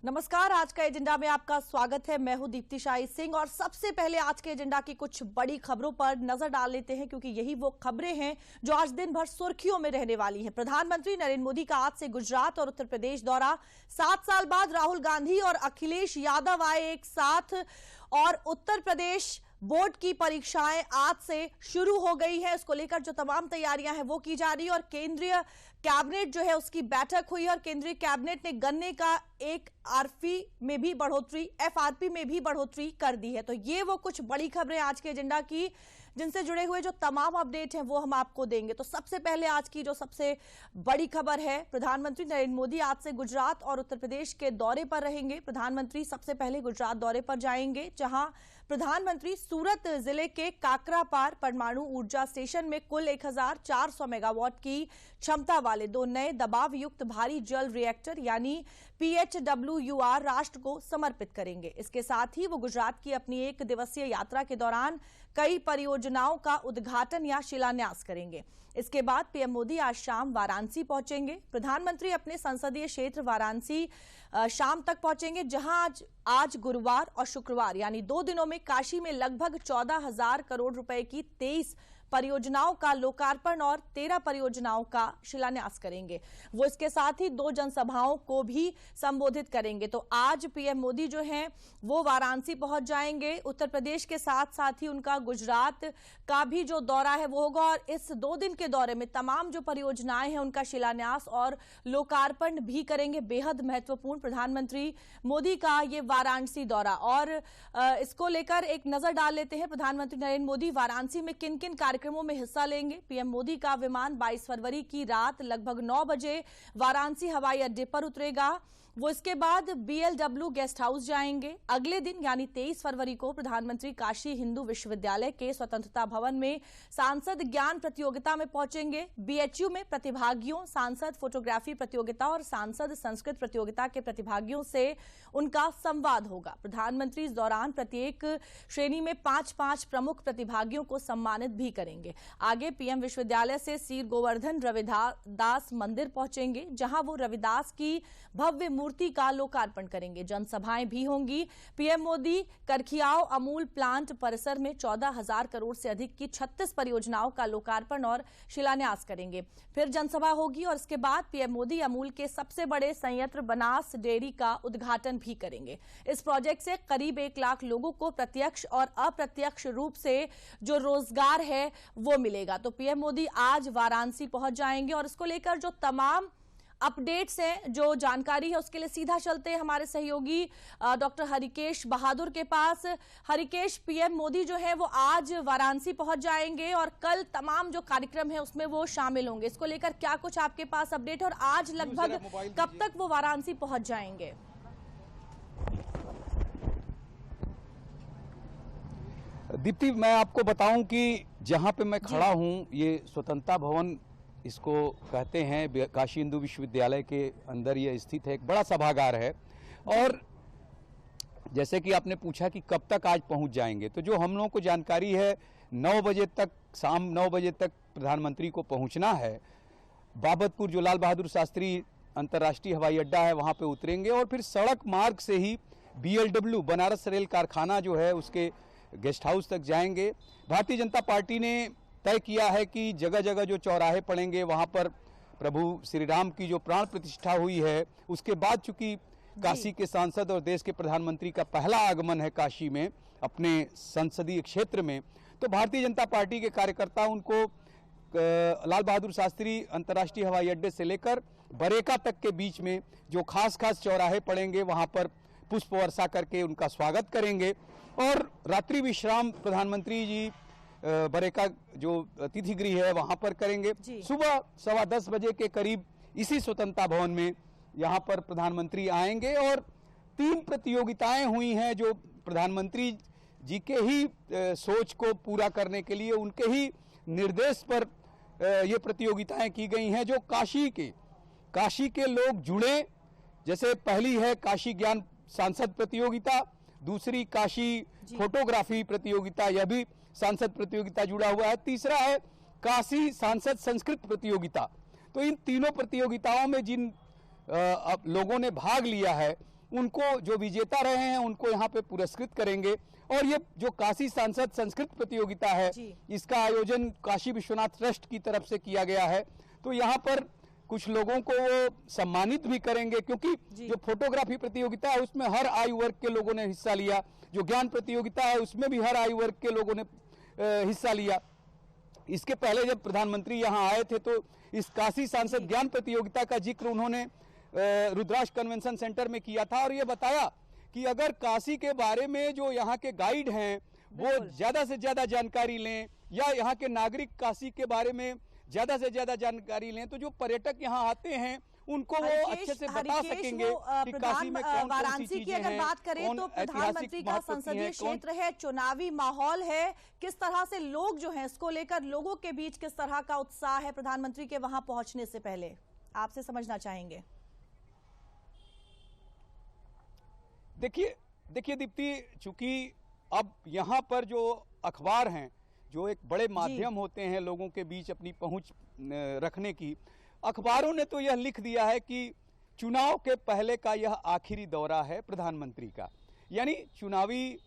नमस्कार, आज का एजेंडा में आपका स्वागत है। मैं हूं दीप्ति शाही सिंह और सबसे पहले आज के एजेंडा की कुछ बड़ी खबरों पर नजर डाल लेते हैं, क्योंकि यही वो खबरें हैं जो आज दिन भर सुर्खियों में रहने वाली हैं। प्रधानमंत्री नरेंद्र मोदी का आज से गुजरात और उत्तर प्रदेश दौरा। 7 साल बाद राहुल गांधी और अखिलेश यादव आए एक साथ और उत्तर प्रदेश बोर्ड की परीक्षाएं आज से शुरू हो गई है। इसको लेकर जो तमाम तैयारियां हैं वो की जा रही है और केंद्रीय कैबिनेट जो है उसकी बैठक हुई और केंद्रीय कैबिनेट ने गन्ने का एक एफआरपी में भी बढ़ोतरी कर दी है। तो ये वो कुछ बड़ी खबरें आज के एजेंडा की, जिनसे जुड़े हुए जो तमाम अपडेट हैं वो हम आपको देंगे। तो सबसे पहले आज की जो सबसे बड़ी खबर है, प्रधानमंत्री नरेंद्र मोदी आज से गुजरात और उत्तर प्रदेश के दौरे पर रहेंगे। प्रधानमंत्री सबसे पहले गुजरात दौरे पर जाएंगे, जहां प्रधानमंत्री सूरत जिले के काकरापार परमाणु ऊर्जा स्टेशन में कुल 1400 मेगावाट की क्षमता वाले 2 नए दबाव युक्त भारी जल रिएक्टर यानी PHWUR राष्ट्र को समर्पित करेंगे। इसके साथ ही वो गुजरात की अपनी 1 दिवसीय यात्रा के दौरान कई परियोजनाओं का उद्घाटन या शिलान्यास करेंगे। इसके बाद पीएम मोदी आज शाम वाराणसी पहुंचेंगे। प्रधानमंत्री अपने संसदीय क्षेत्र वाराणसी शाम तक पहुंचेंगे, जहां आज गुरुवार और शुक्रवार यानी 2 दिनों में काशी में लगभग 14,000 करोड़ रुपए की 23 परियोजनाओं का लोकार्पण और 13 परियोजनाओं का शिलान्यास करेंगे। वो इसके साथ ही 2 जनसभाओं को भी संबोधित करेंगे। तो आज पीएम मोदी जो हैं वो वाराणसी पहुंच जाएंगे। उत्तर प्रदेश के साथ साथ ही उनका गुजरात का भी जो दौरा है वो होगा और इस 2 दिन के दौरे में तमाम जो परियोजनाएं हैं उनका शिलान्यास और लोकार्पण भी करेंगे। बेहद महत्वपूर्ण प्रधानमंत्री मोदी का ये वाराणसी दौरा। और इसको लेकर एक नजर डाल लेते हैं, प्रधानमंत्री नरेंद्र मोदी वाराणसी में किन किन कार्यक्रमों में हिस्सा लेंगे। पीएम मोदी का विमान 22 फरवरी की रात लगभग 9 बजे वाराणसी हवाई अड्डे पर उतरेगा। वो इसके बाद BLW गेस्ट हाउस जाएंगे। अगले दिन यानी 23 फरवरी को प्रधानमंत्री काशी हिंदू विश्वविद्यालय के स्वतंत्रता भवन में सांसद ज्ञान प्रतियोगिता में पहुंचेंगे। BHU में प्रतिभागियों, सांसद फोटोग्राफी प्रतियोगिता और सांसद संस्कृत प्रतियोगिता के प्रतिभागियों से उनका संवाद होगा। प्रधानमंत्री इस दौरान प्रत्येक श्रेणी में 5-5 प्रमुख प्रतिभागियों को सम्मानित भी करेंगे। आगे पीएम विश्वविद्यालय से सीर गोवर्धन रविदास मंदिर पहुंचेंगे, जहां वो रविदास की भव्य मूर्ति का लोकार्पण करेंगे। जनसभाएं भी होंगी। पीएम मोदी करखियाव अमूल प्लांट परिसर में 14,000 करोड़ से अधिक की 36 परियोजनाओं का लोकार्पण और शिलान्यास करेंगे। फिर जनसभा होगी और इसके बाद पीएम मोदी अमूल के सबसे बड़े संयंत्र बनास डेयरी का उद्घाटन भी करेंगे। इस प्रोजेक्ट से करीब 1 लाख लोगों को प्रत्यक्ष और अप्रत्यक्ष रूप से जो रोजगार है वो मिलेगा। तो पीएम मोदी आज वाराणसी पहुंच जाएंगे और इसको लेकर जो तमाम अपडेट्स हैं, जो जानकारी है, उसके लिए सीधा चलते हैं हमारे सहयोगी डॉक्टर हरिकेश बहादुर के पास। हरिकेश, पीएम मोदी जो है वो आज वाराणसी पहुंच जाएंगे और कल तमाम जो कार्यक्रम है उसमें वो शामिल होंगे। इसको लेकर क्या कुछ आपके पास अपडेट है और आज लगभग कब तक वो वाराणसी पहुंच जाएंगे? दीप्ति, मैं आपको बताऊं कि जहां पे मैं खड़ा हूं ये स्वतंत्रता भवन इसको कहते हैं, काशी हिंदू विश्वविद्यालय के अंदर ये स्थित है, एक बड़ा सभागार है। और जैसे कि आपने पूछा कि कब तक आज पहुंच जाएंगे, तो जो हम लोगों को जानकारी है 9 बजे तक, शाम 9 बजे तक प्रधानमंत्री को पहुंचना है। बाबतपुर जो लाल बहादुर शास्त्री अंतर्राष्ट्रीय हवाई अड्डा है वहां पे उतरेंगे और फिर सड़क मार्ग से ही BLW बनारस रेल कारखाना जो है उसके गेस्ट हाउस तक जाएंगे। भारतीय जनता पार्टी ने तय किया है कि जगह जगह जो चौराहे पड़ेंगे वहां पर प्रभु श्री राम की जो प्राण प्रतिष्ठा हुई है, उसके बाद चूंकि काशी के सांसद और देश के प्रधानमंत्री का पहला आगमन है काशी में अपने संसदीय क्षेत्र में, तो भारतीय जनता पार्टी के कार्यकर्ता उनको लाल बहादुर शास्त्री अंतर्राष्ट्रीय हवाई अड्डे से लेकर बरेका तक के बीच में जो खास चौराहे पड़ेंगे वहां पर पुष्प वर्षा करके उनका स्वागत करेंगे। और रात्रि विश्राम प्रधानमंत्री जी बरेका जो अतिथि गृह है वहां पर करेंगे। सुबह 10:15 बजे के करीब इसी स्वतंत्रता भवन में यहाँ पर प्रधानमंत्री आएंगे और 3 प्रतियोगिताएं हुई हैं जो प्रधानमंत्री जी के ही सोच को पूरा करने के लिए उनके ही निर्देश पर ये प्रतियोगिताएं की गई हैं जो काशी के लोग जुड़े। जैसे पहली है काशी ज्ञान सांसद प्रतियोगिता, दूसरी काशी फोटोग्राफी प्रतियोगिता, यह भी सांसद प्रतियोगिता जुड़ा हुआ है। तीसरा है काशी सांसद संस्कृत प्रतियोगिता। तो इन तीनों प्रतियोगिताओं में जिन लोगों ने भाग लिया है उनको, जो विजेता रहे हैं उनको यहाँ पे पुरस्कृत करेंगे। और ये जो काशी सांसद संस्कृत प्रतियोगिता है, इसका आयोजन काशी विश्वनाथ ट्रस्ट की तरफ से किया गया है। तो यहाँ पर कुछ लोगों को वो सम्मानित भी करेंगे, क्योंकि जो फोटोग्राफी प्रतियोगिता है उसमें हर आयु वर्ग के लोगों ने हिस्सा लिया। जो ज्ञान प्रतियोगिता है उसमें भी हर आयु वर्ग के लोगों ने हिस्सा लिया। इसके पहले जब प्रधानमंत्री यहाँ आए थे तो इस काशी सांसद ज्ञान प्रतियोगिता का जिक्र उन्होंने रुद्राक्ष कन्वेंशन सेंटर में किया था और ये बताया कि अगर काशी के बारे में जो यहाँ के गाइड हैं वो ज्यादा से ज्यादा जानकारी लें, या यहाँ के नागरिक काशी के बारे में ज्यादा से ज्यादा जानकारी लें, तो जो पर्यटक यहाँ आते हैं उनको वो अच्छे से बता सकेंगे कि काशी में कौन वाराणसी की अगर बात करें तो प्रधानमंत्री का संसदीय क्षेत्र है, चुनावी माहौल है, किस तरह से लोग जो हैं इसको लेकर लोगों के बीच किस तरह का उत्साह है प्रधानमंत्री के वहां पहुंचने से पहले, आपसे समझना चाहेंगे। देखिए दीप्ति, चूंकि अब यहाँ पर जो अखबार हैं जो एक बड़े माध्यम होते हैं लोगों के बीच अपनी पहुंच रखने की, अखबारों ने तो यह लिख दिया है कि चुनाव के पहले का यह आखिरी दौरा है प्रधानमंत्री का। यानी चुनावी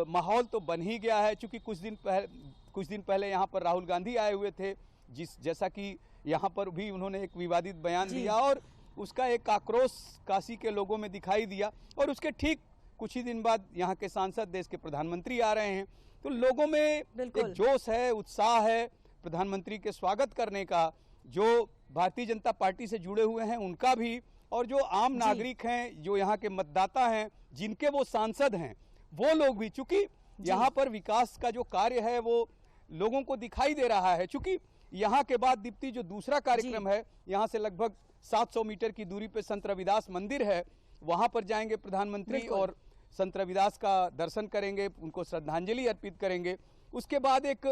माहौल तो बन ही गया है, चूंकि कुछ दिन पहले यहाँ पर राहुल गांधी आए हुए थे, जैसा कि यहाँ पर भी उन्होंने एक विवादित बयान दिया और उसका एक आक्रोश काशी के लोगों में दिखाई दिया। और उसके ठीक कुछ ही दिन बाद यहाँ के सांसद देश के प्रधानमंत्री आ रहे हैं, तो लोगों में एक जोश है, उत्साह है प्रधानमंत्री के स्वागत करने का। जो भारतीय जनता पार्टी से जुड़े हुए हैं उनका भी, और जो आम नागरिक हैं, जो यहाँ के मतदाता हैं, जिनके वो सांसद हैं, वो लोग भी, चूंकि यहाँ पर विकास का जो कार्य है वो लोगों को दिखाई दे रहा है। चूंकि यहाँ के बाद दीप्ति जो दूसरा कार्यक्रम है, यहाँ से लगभग 700 मीटर की दूरी पे संत रविदास मंदिर है, वहां पर जाएंगे प्रधानमंत्री और संत रविदास का दर्शन करेंगे, उनको श्रद्धांजलि अर्पित करेंगे। उसके बाद एक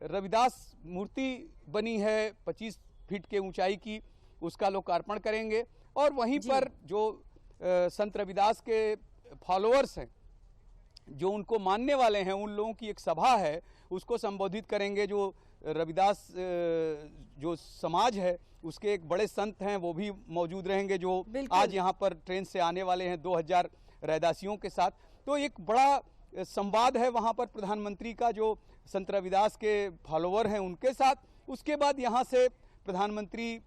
रविदास मूर्ति बनी है 25 फीट के ऊंचाई की, उसका लोकार्पण करेंगे। और वहीं पर जो संत रविदास के फॉलोअर्स हैं, जो उनको मानने वाले हैं, उन लोगों की एक सभा है, उसको संबोधित करेंगे। जो रविदास जो समाज है उसके एक बड़े संत हैं, वो भी मौजूद रहेंगे, जो आज यहाँ पर ट्रेन से आने वाले हैं 2000 रैदासियों के साथ। तो एक बड़ा संवाद है वहाँ पर प्रधानमंत्री का जो संत रविदास के फॉलोअर हैं उनके साथ। उसके बाद यहाँ से प्रधानमंत्री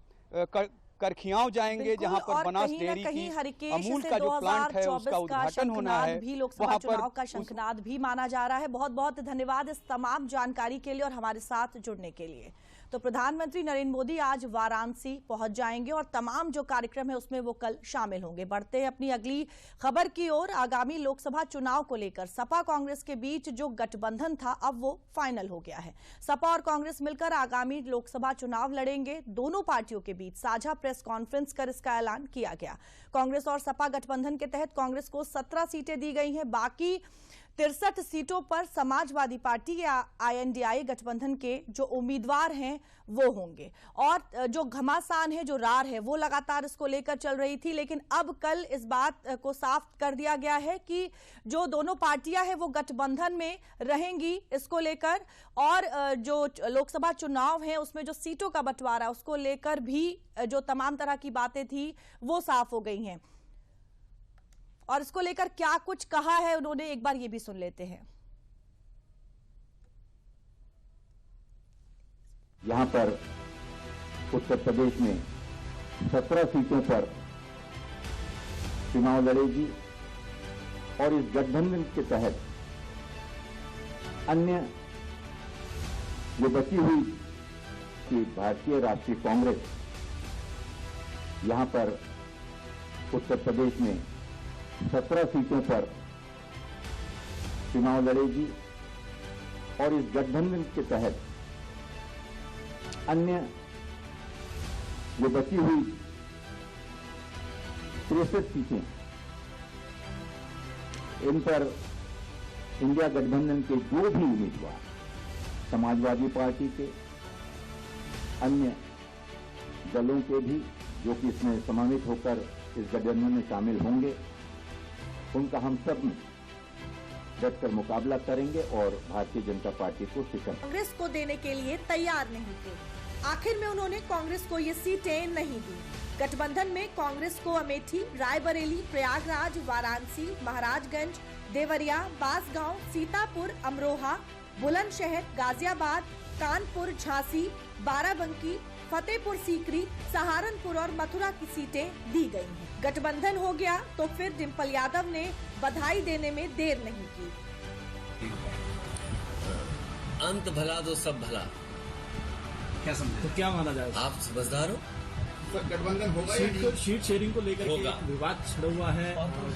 करखियाव जाएंगे, जहां पर बनास डेयरी की अमूल का जो प्लांट है उसका उद्घाटन होना है। भी लोकसभा चुनाव का शंखनाद भी माना जा रहा है। बहुत बहुत धन्यवाद इस तमाम जानकारी के लिए और हमारे साथ जुड़ने के लिए। तो प्रधानमंत्री नरेंद्र मोदी आज वाराणसी पहुंच जाएंगे और तमाम जो कार्यक्रम है उसमें वो कल शामिल होंगे। बढ़ते हैं अपनी अगली खबर की ओर। आगामी लोकसभा चुनाव को लेकर सपा कांग्रेस के बीच जो गठबंधन था अब वो फाइनल हो गया है। सपा और कांग्रेस मिलकर आगामी लोकसभा चुनाव लड़ेंगे। दोनों पार्टियों के बीच साझा प्रेस कॉन्फ्रेंस कर इसका ऐलान किया गया। कांग्रेस और सपा गठबंधन के तहत कांग्रेस को 17 सीटें दी गई हैं। बाकी 63 सीटों पर समाजवादी पार्टी या INDI गठबंधन के जो उम्मीदवार हैं वो होंगे। और जो घमासान है, जो रार है, वो लगातार इसको लेकर चल रही थी, लेकिन अब कल इस बात को साफ कर दिया गया है कि जो दोनों पार्टियां हैं वो गठबंधन में रहेंगी इसको लेकर। और जो लोकसभा चुनाव है उसमें जो सीटों का बंटवारा उसको लेकर भी जो तमाम तरह की बातें थी वो साफ हो गई हैं। और इसको लेकर क्या कुछ कहा है उन्होंने, एक बार ये भी सुन लेते हैं। यहाँ पर उत्तर प्रदेश में 17 सीटों पर चुनाव लड़ेगी और इस गठबंधन के तहत अन्य जो बची हुई कि भारतीय राष्ट्रीय कांग्रेस यहाँ पर उत्तर प्रदेश में 17 सीटों पर चुनाव लड़ेगी और इस गठबंधन के तहत अन्य जो बची हुई 63 सीटें, इन पर इंडिया गठबंधन के जो भी उम्मीदवार समाजवादी पार्टी के, अन्य दलों के भी जो कि इसमें सम्मानित होकर इस गठबंधन में शामिल होंगे, उनका हम सब डटकर मुकाबला करेंगे और भारतीय जनता पार्टी को शिकस्त कांग्रेस को देने के लिए तैयार नहीं थे। आखिर में उन्होंने कांग्रेस को ये सीटें नहीं दी। गठबंधन में कांग्रेस को अमेठी, रायबरेली, प्रयागराज, वाराणसी, महाराजगंज, देवरिया, बांसगांव, सीतापुर, अमरोहा, बुलंदशहर, गाजियाबाद, कानपुर, झांसी, बाराबंकी, फतेहपुर सीकरी, सहारनपुर और मथुरा की सीटें दी गई हैं। गठबंधन हो गया तो फिर डिम्पल यादव ने बधाई देने में देर नहीं की। अंत भला तो सब भला, क्या समझे? तो क्या माना जाए? आप समझदार हो? गठबंधन होगा, सीट शेयरिंग को लेकर के विवाद छिड़ा हुआ है।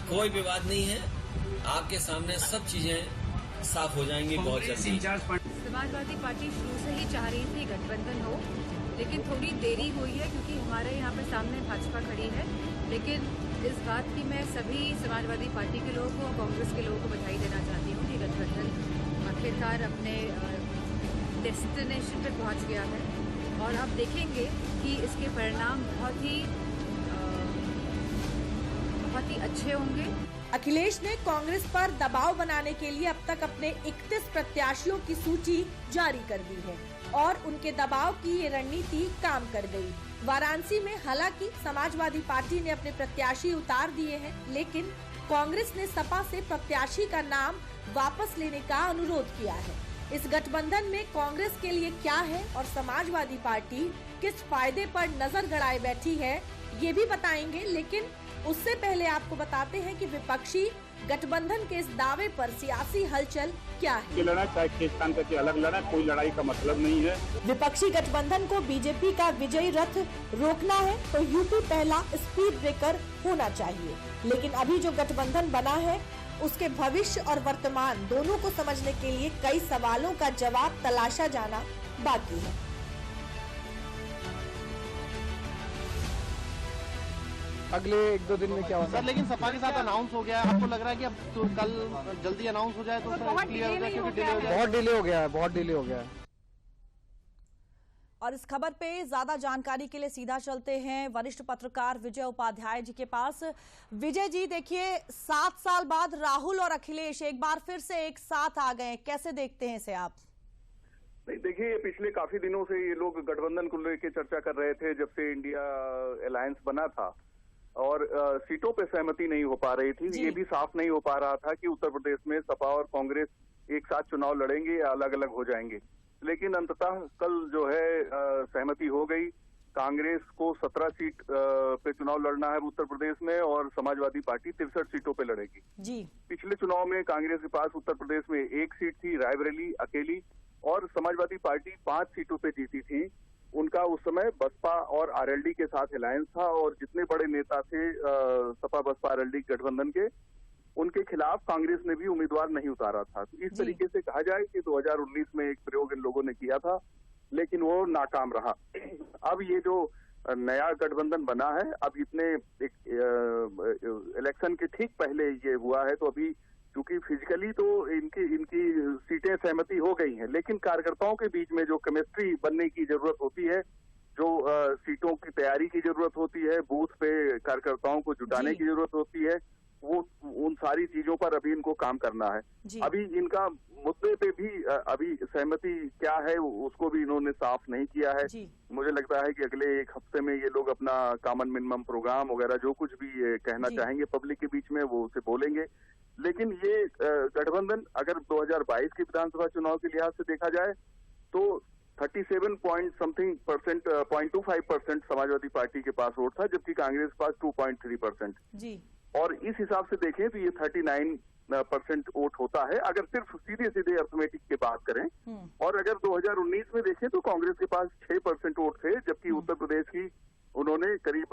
कोई विवाद नहीं है, आपके सामने सब चीजें साफ हो जाएंगी बहुत जल्दी। समाजवादी पार्टी शुरू से ही चाह रही थी गठबंधन हो, लेकिन थोड़ी देरी हुई है क्योंकि हमारे यहाँ पर सामने भाजपा खड़ी है। लेकिन इस बात की मैं सभी समाजवादी पार्टी के लोगों को और कांग्रेस के लोगों को बधाई देना चाहती हूँ कि गठबंधन आखिरकार अपने डेस्टिनेशन पे पहुँच गया है और आप देखेंगे कि इसके परिणाम बहुत ही अच्छे होंगे। अखिलेश ने कांग्रेस पर दबाव बनाने के लिए अब तक अपने 31 प्रत्याशियों की सूची जारी कर दी है और उनके दबाव की ये रणनीति काम कर गई। वाराणसी में हालांकि समाजवादी पार्टी ने अपने प्रत्याशी उतार दिए हैं, लेकिन कांग्रेस ने सपा से प्रत्याशी का नाम वापस लेने का अनुरोध किया है। इस गठबंधन में कांग्रेस के लिए क्या है और समाजवादी पार्टी किस फायदे पर नजर गड़ाए बैठी है, ये भी बताएंगे। लेकिन उससे पहले आपको बताते हैं कि विपक्षी गठबंधन के इस दावे पर सियासी हलचल क्या है। ये लड़ाई चाहे खींचतान करके अलग लड़ा, कोई लड़ाई का मतलब नहीं है। विपक्षी गठबंधन को बीजेपी का विजयी रथ रोकना है तो यूपी पहला स्पीड ब्रेकर होना चाहिए। लेकिन अभी जो गठबंधन बना है उसके भविष्य और वर्तमान दोनों को समझने के लिए कई सवालों का जवाब तलाशा जाना बाकी है। अगले 1-2 दिन में क्या होगा सर? लेकिन सपा के साथ अनाउंस हो गया है, आपको लग रहा है कि अब तो कल जल्दी अनाउंस हो जाए तो क्लियर हो जाए? क्योंकि डिले हो जाए, बहुत डिले हो गया है, बहुत डिले हो गया है। और इस खबर पे ज्यादा जानकारी के लिए सीधा चलते हैं वरिष्ठ पत्रकार विजय उपाध्याय जी के पास। विजय जी, देखिए 7 साल बाद राहुल और अखिलेश एक बार फिर से एक साथ आ गए, कैसे देखते हैं इसे आप? नहीं, देखिए पिछले काफी दिनों से ये लोग गठबंधन को लेकर चर्चा कर रहे थे, जब से इंडिया अलायंस बना था और सीटों पे सहमति नहीं हो पा रही थी। ये भी साफ नहीं हो पा रहा था कि उत्तर प्रदेश में सपा और कांग्रेस एक साथ चुनाव लड़ेंगे या अलग अलग हो जाएंगे। लेकिन अंततः कल जो है सहमति हो गई। कांग्रेस को 17 सीट पे चुनाव लड़ना है उत्तर प्रदेश में और समाजवादी पार्टी 63 सीटों पे लड़ेगी जी। पिछले चुनाव में कांग्रेस के पास उत्तर प्रदेश में 1 सीट थी, रायबरेली अकेली, और समाजवादी पार्टी 5 सीटों पे जीती थी। उनका उस समय बसपा और आरएलडी के साथ अलायंस था और जितने बड़े नेता थे सपा बसपा आरएलडी गठबंधन के, उनके खिलाफ कांग्रेस ने भी उम्मीदवार नहीं उतारा था। तो इस तरीके से कहा जाए कि 2019 में एक प्रयोग इन लोगों ने किया था, लेकिन वो नाकाम रहा। अब ये जो नया गठबंधन बना है, अब इतने इलेक्शन के ठीक पहले ये हुआ है, तो अभी चूंकि फिजिकली तो इनकी सीटें सहमति हो गई हैं, लेकिन कार्यकर्ताओं के बीच में जो केमिस्ट्री बनने की जरूरत होती है, जो सीटों की तैयारी की जरूरत होती है, बूथ पे कार्यकर्ताओं को जुटाने की जरूरत होती है, वो उन सारी चीजों पर अभी इनको काम करना है। अभी इनका मुद्दे पे भी अभी सहमति क्या है उसको भी इन्होंने साफ नहीं किया है। मुझे लगता है कि अगले 1 हफ्ते में ये लोग अपना कॉमन मिनिमम प्रोग्राम वगैरह जो कुछ भी कहना चाहेंगे पब्लिक के बीच में वो उसे बोलेंगे। लेकिन ये गठबंधन अगर 2022 के विधानसभा चुनाव के लिहाज से देखा जाए तो 37.25% समाजवादी पार्टी के पास वोट था, जबकि कांग्रेस के पास 2.3% जी। और इस हिसाब से देखें तो ये 39% वोट होता है अगर सिर्फ सीधे अर्थमेटिक की बात करें। और अगर 2019 में देखें तो कांग्रेस के पास 6% वोट थे, जबकि उत्तर प्रदेश की उन्होंने करीब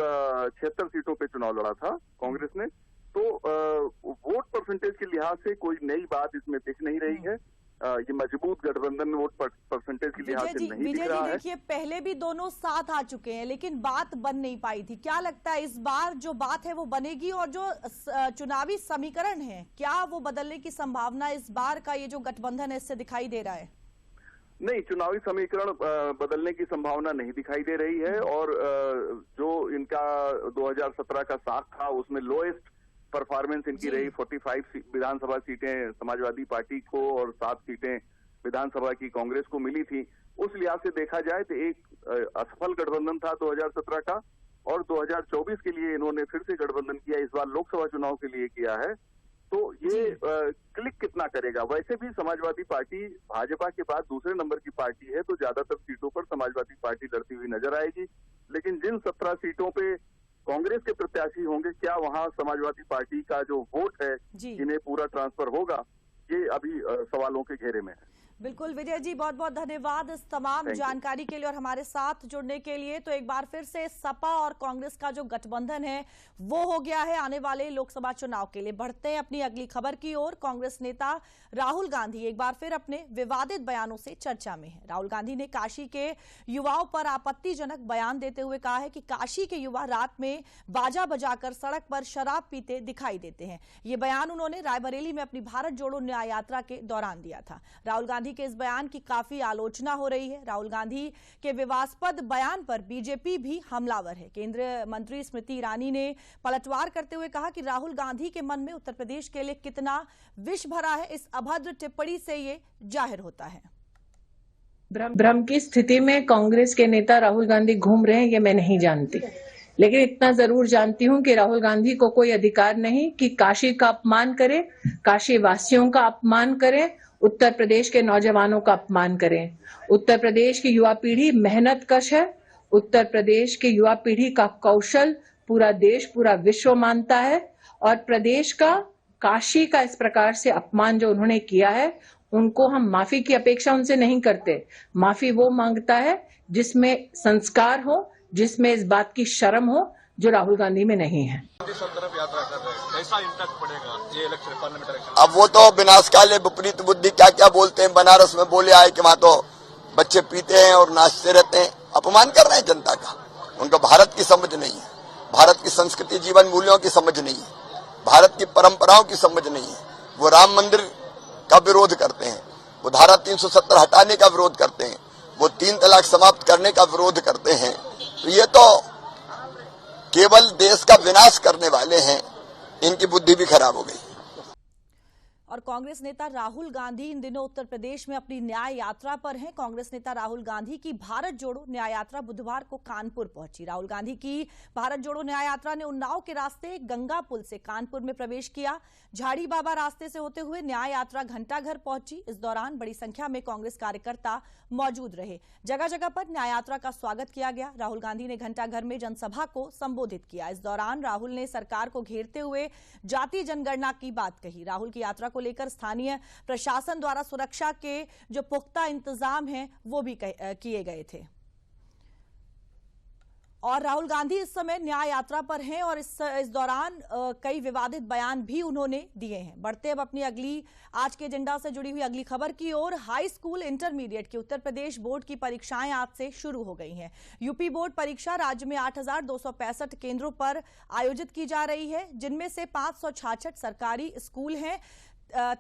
76 सीटों पे चुनाव लड़ा था कांग्रेस ने। तो वोट परसेंटेज के लिहाज से कोई नई बात इसमें दिख नहीं रही है। ये मजबूत गठबंधन वोट परसेंटेज के लिहाज से नहीं दिख रहा है। देखिए पहले भी दोनों साथ आ चुके हैं, लेकिन बात बन नहीं पाई थी। क्या लगता है इस बार जो बात है वो बनेगी, और जो चुनावी समीकरण है क्या वो बदलने की संभावना इस बार का ये जो गठबंधन है इससे दिखाई दे रहा है? नहीं, चुनावी समीकरण बदलने की संभावना नहीं दिखाई दे रही है। और जो इनका 2017 का साथ था उसमें लोएस्ट परफॉर्मेंस इनकी रही। 45 विधानसभा सीटें समाजवादी पार्टी को और 7 सीटें विधानसभा की कांग्रेस को मिली थी। उस लिहाज से देखा जाए तो एक असफल गठबंधन था 2017 का, और 2024 के लिए इन्होंने फिर से गठबंधन किया, इस बार लोकसभा चुनाव के लिए किया है। तो ये क्लिक कितना करेगा? वैसे भी समाजवादी पार्टी भाजपा के बाद दूसरे नंबर की पार्टी है, तो ज्यादातर सीटों पर समाजवादी पार्टी लड़ती हुई नजर आएगी। लेकिन जिन 17 सीटों पे कांग्रेस के प्रत्याशी होंगे, क्या वहां समाजवादी पार्टी का जो वोट है इन्हें पूरा ट्रांसफर होगा, ये अभी सवालों के घेरे में है। बिल्कुल विजय जी, बहुत बहुत धन्यवाद इस तमाम जानकारी के लिए और हमारे साथ जुड़ने के लिए। तो एक बार फिर से सपा और कांग्रेस का जो गठबंधन है वो हो गया है आने वाले लोकसभा चुनाव के लिए। बढ़ते हैं अपनी अगली खबर की ओर। कांग्रेस नेता राहुल गांधी एक बार फिर अपने विवादित बयानों से चर्चा में है। राहुल गांधी ने काशी के युवाओं पर आपत्तिजनक बयान देते हुए कहा है कि काशी के युवा रात में बाजा बजाकर सड़क पर शराब पीते दिखाई देते हैं। ये बयान उन्होंने रायबरेली में अपनी भारत जोड़ो न्याय यात्रा के दौरान दिया था। राहुल गांधी के इस बयान की काफी आलोचना हो रही है। राहुल गांधी के विवादास्पद बयान पर बीजेपी भी हमलावर है। केंद्रीय मंत्री स्मृति ईरानी ने पलटवार करते हुए कहा कि राहुल गांधी के मन में उत्तर प्रदेश के लिए कितना विष भरा है, इस अभद्र टिप्पणी से ये जाहिर होता है। भ्रम की स्थिति में कांग्रेस के नेता राहुल गांधी घूम रहे हैं, ये मैं नहीं जानती, लेकिन इतना जरूर जानती हूं कि राहुल गांधी को कोई अधिकार नहीं कि काशी का अपमान करे, काशी वासियों का अपमान करे, उत्तर प्रदेश के नौजवानों का अपमान करें। उत्तर प्रदेश की युवा पीढ़ी मेहनत कश है। उत्तर प्रदेश की युवा पीढ़ी का कौशल पूरा देश, पूरा विश्व मानता है, और प्रदेश का, काशी का इस प्रकार से अपमान जो उन्होंने किया है, उनको हम माफी की अपेक्षा उनसे नहीं करते। माफी वो मांगता है जिसमें संस्कार हो, जिसमें इस बात की शर्म हो, जो राहुल गांधी में नहीं है। कैसा इम्पैक्ट पड़ेगा ये इलेक्शन, पार्लियामेंट इलेक्शन? अब वो तो विनाशकाले विपरीत बुद्धि क्या क्या बोलते हैं। बनारस में बोले आए कि वहां तो बच्चे पीते हैं और नाचते रहते हैं। अपमान कर रहे हैं जनता का। उनको भारत की समझ नहीं है, भारत की संस्कृति जीवन मूल्यों की समझ नहीं है, भारत की परंपराओं की समझ नहीं है। वो राम मंदिर का विरोध करते हैं, वो धारा 370 हटाने का विरोध करते हैं, वो 3 तलाक समाप्त करने का विरोध करते हैं। तो ये तो केवल देश का विनाश करने वाले हैं। इनकी बुद्धि भी खराब हो गई। और कांग्रेस नेता राहुल गांधी इन दिनों उत्तर प्रदेश में अपनी न्याय यात्रा पर हैं। कांग्रेस नेता राहुल गांधी की भारत जोड़ो न्याय यात्रा बुधवार को कानपुर पहुंची। राहुल गांधी की भारत जोड़ो न्याय यात्रा ने उन्नाव के रास्ते गंगा पुल से कानपुर में प्रवेश किया। झाड़ी बाबा रास्ते से होते हुए न्याय यात्रा घंटाघर पहुंची। इस दौरान बड़ी संख्या में कांग्रेस कार्यकर्ता मौजूद रहे। जगह जगह पर न्याय यात्रा का स्वागत किया गया। राहुल गांधी ने घंटाघर में जनसभा को संबोधित किया। इस दौरान राहुल ने सरकार को घेरते हुए जाति जनगणना की बात कही। राहुल की यात्रा को लेकर स्थानीय प्रशासन द्वारा सुरक्षा के जो पुख्ता इंतजाम हैं वो भी किए गए थे। और राहुल गांधी इस समय न्याय यात्रा पर हैं और इस दौरान कई विवादित बयान भी उन्होंने दिए हैं। बढ़ते अब अपनी आज के एजेंडा से जुड़ी हुई अगली खबर की ओर। हाई स्कूल इंटरमीडिएट की उत्तर प्रदेश बोर्ड की परीक्षाएं आज से शुरू हो गई हैं। यूपी बोर्ड परीक्षा राज्य में 8,265 केंद्रों पर आयोजित की जा रही है, जिनमें से 566 सरकारी स्कूल हैं,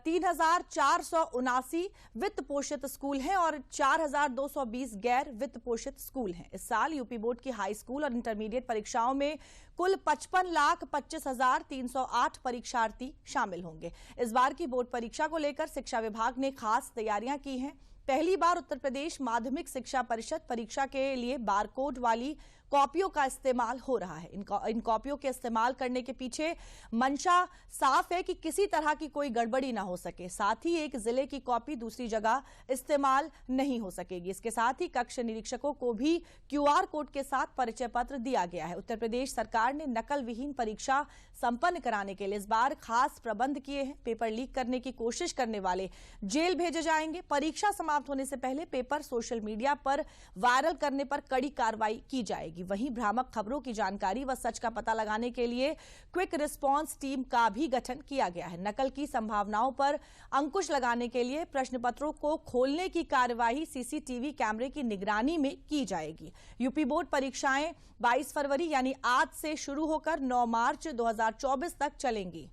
3,479 वित्त पोषित स्कूल हैं और 4,220 गैर वित्त पोषित स्कूल हैं। इस साल यूपी बोर्ड की हाई स्कूल और इंटरमीडिएट परीक्षाओं में कुल 55,25,308 परीक्षार्थी शामिल होंगे। इस बार की बोर्ड परीक्षा को लेकर शिक्षा विभाग ने खास तैयारियां की हैं। पहली बार उत्तर प्रदेश माध्यमिक शिक्षा परिषद परीक्षा के लिए बारकोड वाली कॉपियों का इस्तेमाल हो रहा है। इन कॉपियों के इस्तेमाल करने के पीछे मंशा साफ है कि किसी तरह की कोई गड़बड़ी ना हो सके। साथ ही एक जिले की कॉपी दूसरी जगह इस्तेमाल नहीं हो सकेगी। इसके साथ ही कक्ष निरीक्षकों को भी QR कोड के साथ परिचय पत्र दिया गया है। उत्तर प्रदेश सरकार ने नकल विहीन परीक्षा संपन्न कराने के लिए इस बार खास प्रबंध किए हैं। पेपर लीक करने की कोशिश करने वाले जेल भेजे जाएंगे। परीक्षा समाप्त होने से पहले पेपर सोशल मीडिया पर वायरल करने पर कड़ी कार्रवाई की जाएगी। वहीं भ्रामक खबरों की जानकारी व सच का पता लगाने के लिए क्विक रिस्पांस टीम का भी गठन किया गया है। नकल की संभावनाओं पर अंकुश लगाने के लिए प्रश्न पत्रों को खोलने की कार्यवाही CCTV कैमरे की निगरानी में की जाएगी। यूपी बोर्ड परीक्षाएं 22 फरवरी यानी आज से शुरू होकर 9 मार्च 2024 तक चलेंगी।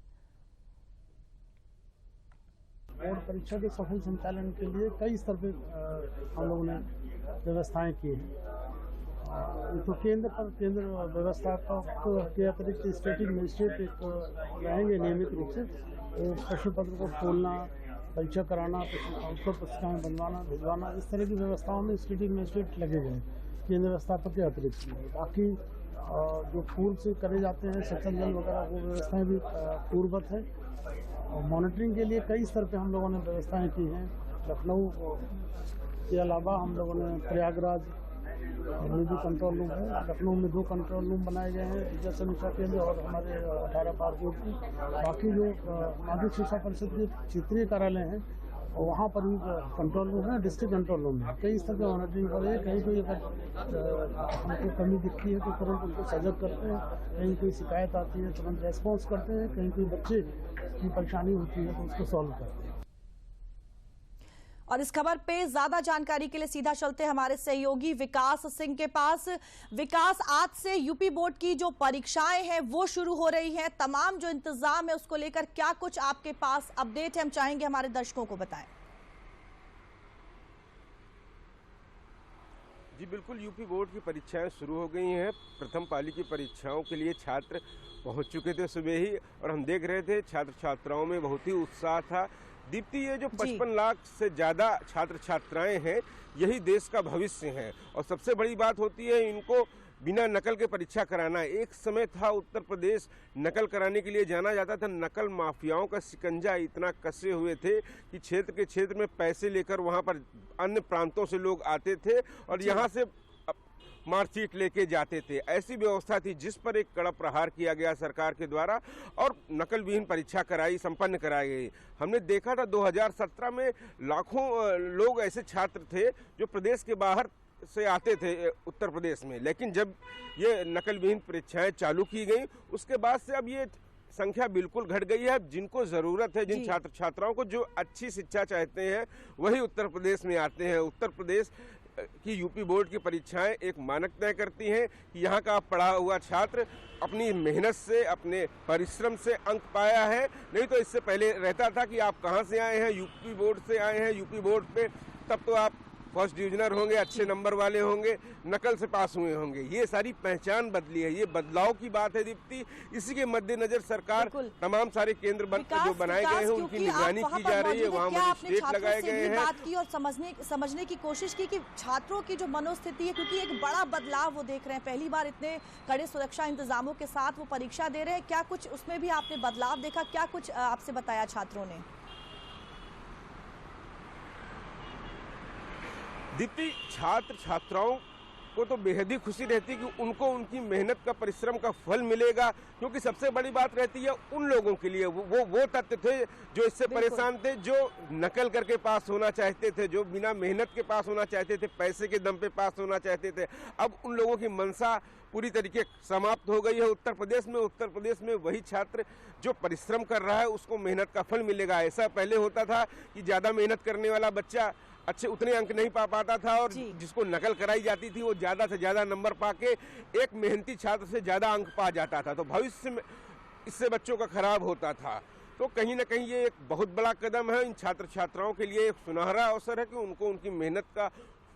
बोर्ड परीक्षा के सफल संचालन के लिए कई स्तर पर हम लोगों ने व्यवस्थाएं की हैं। तो केंद्र व्यवस्थापक के अतिरिक्त स्टेटिक मजिस्ट्रेट एक रहेंगे नियमित रूप से। वो प्रश्न पत्र को खोलना, परीक्षा कराना, उत्तर पुस्तिकाएँ बनवाना, भिजवाना, इस तरह की व्यवस्थाओं में स्टेटिक मजिस्ट्रेट लगे गए केंद्र व्यवस्थापक के अतिरिक्त। बाकी जो पूर्व से करे जाते हैं सेक्शन जल वगैरह, वो व्यवस्थाएं भी पूर्ववत है। मॉनिटरिंग के लिए कई स्तर पे हम लोगों ने व्यवस्थाएं की हैं। लखनऊ के अलावा हम लोगों ने प्रयागराज में भी कंट्रोल रूम है। लखनऊ में 2 कंट्रोल रूम बनाए गए हैं, विजय समीक्षा केंद्र और हमारे 18 पार्कोट की। बाकी जो माध्यमिक शिक्षा परिषद के क्षेत्रीय कार्यालय हैं वहाँ पर भी कंट्रोल रूम है, डिस्ट्रिक्ट कंट्रोल रूम है। कई स्तर पर मॉनिटरिंग हो रही है। कहीं कोई अगर हमको कमी दिखती है तो तुरंत उनको सजग करते हैं, कहीं कोई शिकायत आती है तुरंत रेस्पॉन्स करते हैं, कहीं कोई बच्चे की परेशानी होती है तो उसको सॉल्व करते हैं। और इस खबर पे ज्यादा जानकारी के लिए सीधा चलते हैं हमारे सहयोगी विकास सिंह के पास। विकास, आज से यूपी बोर्ड की जो परीक्षाएं हैं वो शुरू हो रही हैं, तमाम जो इंतजाम है उसको लेकर क्या कुछ आपके पास अपडेट है, हम चाहेंगे हमारे दर्शकों को बताएं। जी बिल्कुल, यूपी बोर्ड की परीक्षाएं शुरू हो गई हैं। प्रथम पाली की परीक्षाओं के लिए छात्र पहुंच चुके थे सुबह ही, और हम देख रहे थे छात्र छात्राओं में बहुत ही उत्साह था। दीप्ति, ये जो 55 लाख से ज़्यादा छात्र छात्राएं हैं, यही देश का भविष्य है। और सबसे बड़ी बात होती है इनको बिना नकल के परीक्षा कराना। एक समय था उत्तर प्रदेश नकल कराने के लिए जाना जाता था। नकल माफियाओं का शिकंजा इतना कसे हुए थे कि क्षेत्र के क्षेत्र में पैसे लेकर वहां पर अन्य प्रांतों से लोग आते थे और यहाँ से मार्कशीट लेके जाते थे। ऐसी व्यवस्था थी जिस पर एक कड़ा प्रहार किया गया सरकार के द्वारा और नकल विहीन परीक्षा संपन्न कराई गई। हमने देखा था 2017 में लाखों लोग ऐसे छात्र थे जो प्रदेश के बाहर से आते थे उत्तर प्रदेश में, लेकिन जब ये नकल विहीन परीक्षाएं चालू की गई उसके बाद से अब ये संख्या बिल्कुल घट गई है। जिनको ज़रूरत है, जिन छात्र छात्राओं को जो अच्छी शिक्षा चाहते हैं, वही उत्तर प्रदेश में आते हैं। उत्तर प्रदेश की यूपी बोर्ड की परीक्षाएं एक मानक तय करती हैं कि यहाँ का पढ़ा हुआ छात्र अपनी मेहनत से, अपने परिश्रम से अंक पाया है। नहीं तो इससे पहले रहता था कि आप कहाँ से आए हैं, यूपी बोर्ड से आए हैं, यूपी बोर्ड पे तब तो आप फर्स्ट डिविजनर होंगे, अच्छे नंबर वाले होंगे, नकल से पास हुए होंगे। ये सारी पहचान बदली है, ये बदलाव की बात है दीप्ति। इसी के मद्देनजर सरकार तमाम सारे केंद्र जो बनाए गए हैं उनकी निगरानी की जा रही है। वहाँ मजिस्ट्रेट लगाए गए हैं। बात की और समझने की कोशिश की कि छात्रों की जो मनोस्थिति है, क्योंकि एक बड़ा बदलाव वो देख रहे हैं, पहली बार इतने कड़े सुरक्षा इंतजामों के साथ वो परीक्षा दे रहे हैं। क्या कुछ उसमें भी आपने बदलाव देखा, क्या कुछ आपसे बताया छात्रों ने? दीप्ति, छात्र छात्राओं को तो बेहद ही खुशी रहती है कि उनको उनकी मेहनत का, परिश्रम का फल मिलेगा। क्योंकि सबसे बड़ी बात रहती है उन लोगों के लिए, वो तथ्य थे जो इससे परेशान थे, जो नकल करके पास होना चाहते थे, जो बिना मेहनत के पास होना चाहते थे, पैसे के दम पे पास होना चाहते थे। अब उन लोगों की मंशा पूरी तरीके समाप्त हो गई है उत्तर प्रदेश में। उत्तर प्रदेश में वही छात्र जो परिश्रम कर रहा है उसको मेहनत का फल मिलेगा। ऐसा पहले होता था कि ज़्यादा मेहनत करने वाला बच्चा अच्छे उतने अंक नहीं पा पाता था और जिसको नकल कराई जाती थी वो ज़्यादा से ज़्यादा नंबर पाके एक मेहनती छात्र से ज़्यादा अंक पा जाता था। तो भविष्य में इससे बच्चों का खराब होता था। तो कहीं ना कहीं ये एक बहुत बड़ा कदम है इन छात्र छात्राओं के लिए। एक सुनहरा अवसर है कि उनको उनकी मेहनत का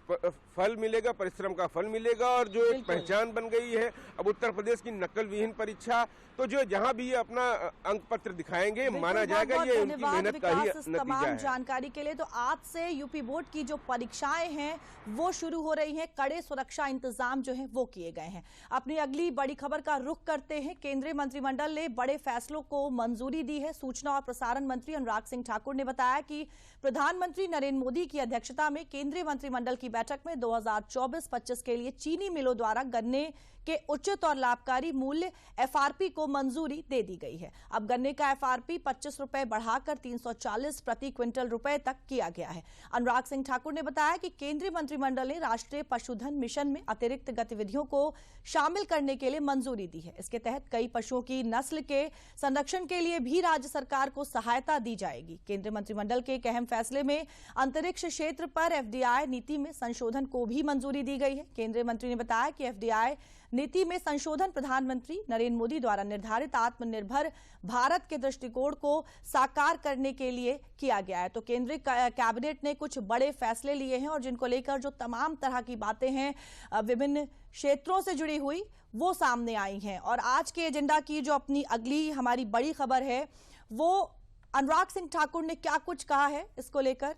फल मिलेगा, परिश्रम का फल मिलेगा। और जो एक पहचान बन गई है अब उत्तर प्रदेश की नकल विहीन परीक्षा, तो जो जहां भी ये अपना अंक पत्र दिखाएंगे माना जाएगा ये उनकी मेहनत का ही नतीजा तमाम है। जानकारी के लिए। तो आज से यूपी बोर्ड की जो परीक्षाएं हैं वो शुरू हो रही हैं, कड़े सुरक्षा इंतजाम जो है वो किए गए हैं। अपनी अगली बड़ी खबर का रुख करते हैं। केंद्रीय मंत्रिमंडल ने बड़े फैसलों को मंजूरी दी है। सूचना और प्रसारण मंत्री अनुराग सिंह ठाकुर ने बताया कि प्रधानमंत्री नरेंद्र मोदी की अध्यक्षता में केंद्रीय मंत्रिमंडल की बैठक में 2024-25 के लिए चीनी मिलों द्वारा गन्ने के उचित और लाभकारी मूल्य एफआरपी को मंजूरी दे दी गई है। अब गन्ने का एफआरपी 25 रुपए बढ़ाकर 340 प्रति क्विंटल रुपए तक किया गया है। अनुराग सिंह ठाकुर ने बताया कि केंद्रीय मंत्रिमंडल ने राष्ट्रीय पशुधन मिशन में अतिरिक्त गतिविधियों को शामिल करने के लिए मंजूरी दी है। इसके तहत कई पशुओं की नस्ल के संरक्षण के लिए भी राज्य सरकार को सहायता दी जाएगी। केंद्रीय मंत्रिमंडल के एक अहम फैसले में अंतरिक्ष क्षेत्र पर एफडीआई नीति में संशोधन को भी मंजूरी दी गई है। केंद्रीय मंत्री ने बताया कि एफडीआई नीति में संशोधन प्रधानमंत्री नरेंद्र मोदी द्वारा निर्धारित आत्मनिर्भर भारत के दृष्टिकोण को साकार करने के लिए किया गया है। तो केंद्रीय कैबिनेट ने कुछ बड़े फैसले लिए हैं और जिनको लेकर जो तमाम तरह की बातें हैं विभिन्न क्षेत्रों से जुड़ी हुई वो सामने आई हैं। और आज के एजेंडा की जो अपनी अगली हमारी बड़ी खबर है वो अनुराग सिंह ठाकुर ने क्या कुछ कहा है इसको लेकर।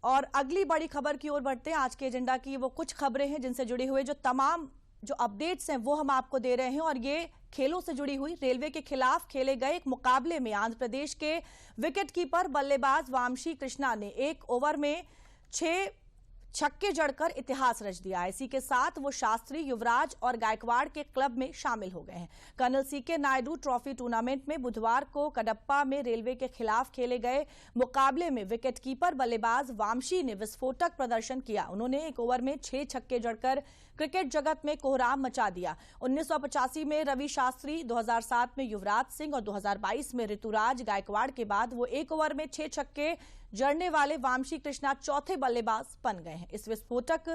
और अगली बड़ी खबर की ओर बढ़ते हैं। आज के एजेंडा की वो कुछ खबरें हैं जिनसे जुड़ी हुए जो तमाम जो अपडेट्स हैं वो हम आपको दे रहे हैं। और ये खेलों से जुड़ी हुई रेलवे के खिलाफ खेले गए एक मुकाबले में आंध्र प्रदेश के विकेटकीपर बल्लेबाज वामशी कृष्णा ने 1 ओवर में 6 छक्के जड़कर इतिहास रच दिया है। इसी के साथ वो शास्त्री, युवराज और गायकवाड़ के क्लब में शामिल हो गए हैं। Colonel CK Naidu trophy tournament में बुधवार को कडप्पा में रेलवे के खिलाफ खेले गए मुकाबले में विकेटकीपर बल्लेबाज वामशी ने विस्फोटक प्रदर्शन किया। उन्होंने 1 ओवर में 6 छक्के जड़कर क्रिकेट जगत में कोहराम मचा दिया। 1985 में रवि शास्त्री, 2007 में युवराज सिंह और 2022 में ऋतुराज गायकवाड़ के बाद वो 1 ओवर में 6 छक्के जड़ने वाले वामशी कृष्णा चौथे बल्लेबाज बन गए हैं। इस विस्फोटक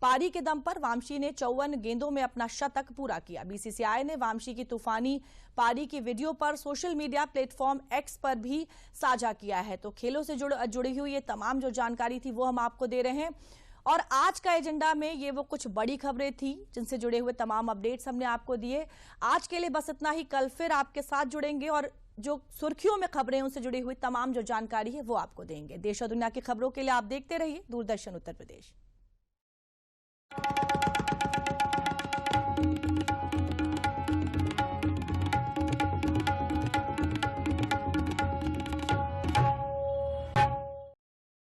पारी के दम पर वामशी ने 54 गेंदों में अपना शतक पूरा किया। बीसीसीआई ने वामशी की तूफानी पारी की वीडियो पर सोशल मीडिया प्लेटफॉर्म एक्स पर भी साझा किया है। तो खेलों से जुड़ी हुई ये तमाम जो जानकारी थी वो हम आपको दे रहे हैं। और आज का एजेंडा में ये वो कुछ बड़ी खबरें थी जिनसे जुड़े हुए तमाम अपडेट्स हमने आपको दिए। आज के लिए बस इतना ही। कल फिर आपके साथ जुड़ेंगे और जो सुर्खियों में खबरें उनसे जुड़ी हुई तमाम जो जानकारी है वो आपको देंगे। देश और दुनिया की खबरों के लिए आप देखते रहिए दूरदर्शन उत्तर प्रदेश।